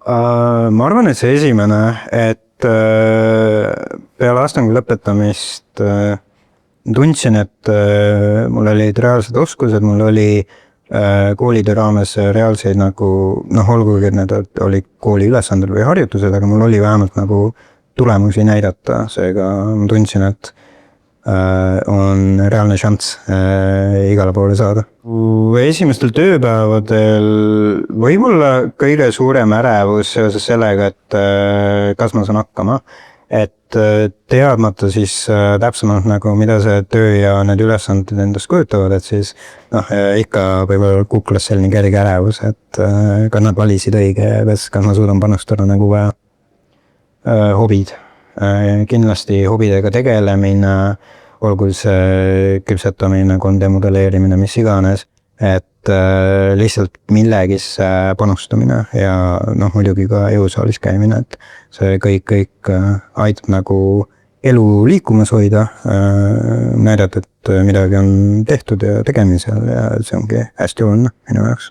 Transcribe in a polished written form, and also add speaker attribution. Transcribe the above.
Speaker 1: Ma arvan, et see esimene, et peale astangu lõpetamist tundsin, et mul olid reaalsed oskused, mul oli koolitöö raames reaalseid nagu, olgugi, et need olid kooli ülesandel või harjutused, aga mul oli vähemalt nagu tulemusi näidata, seega ma tundsin, et on reaalne šanss igale poole saada. Esimestel tööpäevadel võib-olla kõige suurem ärevus seoses sellega, et kas ma saan hakkama, et teadmata siis täpsemalt nagu mida see töö ja need ülesanded endast kujutavad, et siis ikka võib-olla kuklas selline kerge ärevus, et kas nad valisid õige ja kas ma suudan panustada nagu vaja. Hobid. Kindlasti hobidega tegelemine, olgu see küpsetamine, 3D modelleerimine, mis iganes, et lihtsalt millegisse panustamine ja muidugi ka jõusaalis käimine, et see kõik aitab nagu elu liikumas hoida, näidata, et midagi on tehtud ja tegemisel ja see ongi hästi oluline minu jaoks.